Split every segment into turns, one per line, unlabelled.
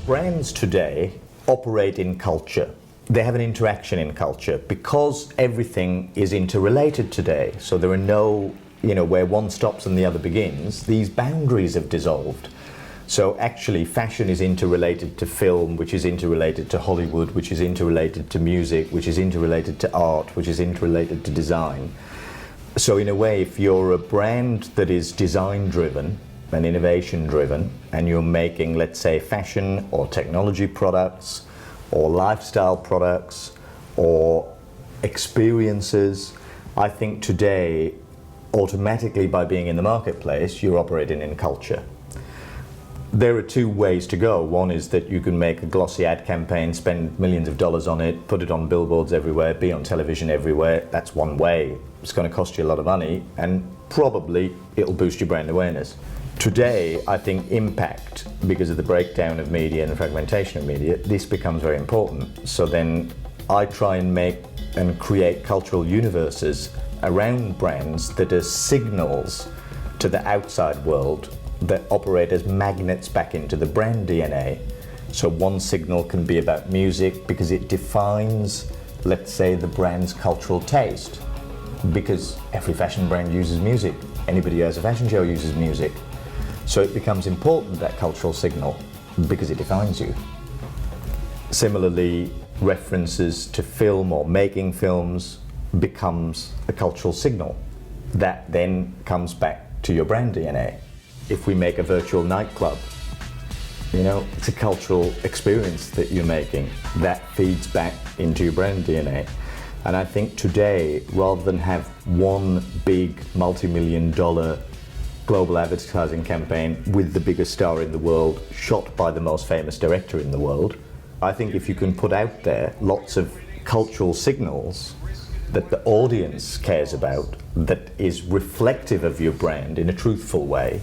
brands today operate in culture. They have an interaction in culture because everything is interrelated today. So there are no, where one stops and the other begins. These boundaries have dissolved. So actually fashion is interrelated to film, which is interrelated to Hollywood, which is interrelated to music, which is interrelated to art, which is interrelated to design. So in a way, if you're a brand that is design driven and innovation driven, and you're making, let's say, fashion or technology products or lifestyle products or experiences, I think today, automatically by being in the marketplace, you're operating in culture. There are two ways to go. One is that you can make a glossy ad campaign, spend millions of dollars on it, put it on billboards everywhere, be on television everywhere. That's one way. It's going to cost you a lot of money and probably it'll boost your brand awareness. Today, I think impact, because of the breakdown of media and the fragmentation of media, this becomes very important. So then I try and make and create cultural universes around brands that are signals to the outside world that operate as magnets back into the brand DNA. So one signal can be about music because it defines, let's say, the brand's cultural taste. Because every fashion brand uses music. Anybody who has a fashion show uses music. So it becomes important, that cultural signal, because it defines you. Similarly, references to film or making films becomes a cultural signal that then comes back to your brand DNA. If we make a virtual nightclub, it's a cultural experience that you're making that feeds back into your brand DNA. And I think today, rather than have one big multi-million-dollar global advertising campaign with the biggest star in the world, shot by the most famous director in the world, I think if you can put out there lots of cultural signals that the audience cares about, that is reflective of your brand in a truthful way,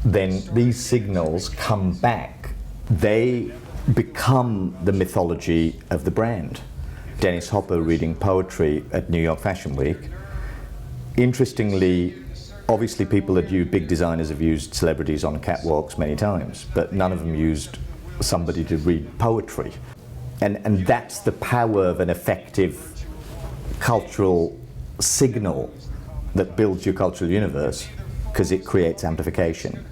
then these signals come back. They become the mythology of the brand. Dennis Hopper reading poetry at New York Fashion Week. Interestingly, obviously big designers have used celebrities on catwalks many times, but none of them used somebody to read poetry. And that's the power of an effective cultural signal that builds your cultural universe, because it creates amplification.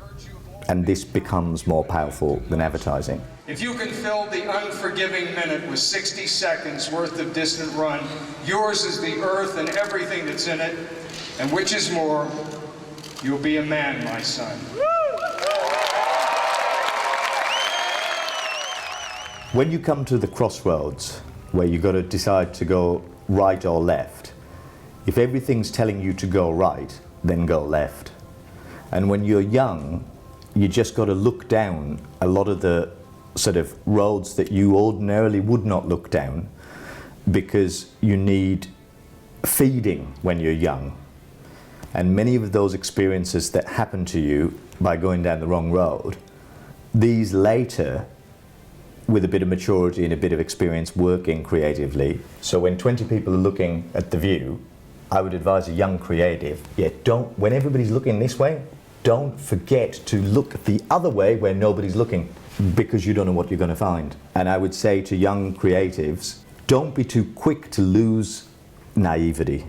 And this becomes more powerful than advertising.
If you can fill the unforgiving minute with 60 seconds worth of distant run, yours is the earth and everything that's in it, and which is more, you'll be a man, my son.
When you come to the crossroads, where you've got to decide to go right or left, if everything's telling you to go right, then go left. And when you're young, you just got to look down a lot of the sort of roads that you ordinarily would not look down, because you need feeding when you're young. And many of those experiences that happen to you by going down the wrong road, these later, with a bit of maturity and a bit of experience working creatively. So when 20 people are looking at the view, I would advise a young creative, when everybody's looking this way, don't forget to look the other way where nobody's looking, because you don't know what you're going to find. And I would say to young creatives, don't be too quick to lose naivety,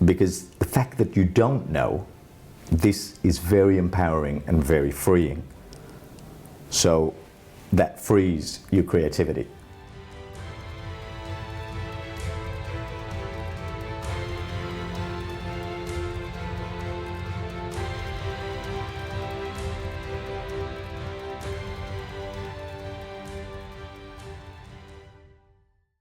because the fact that you don't know, this is very empowering and very freeing. So that frees your creativity.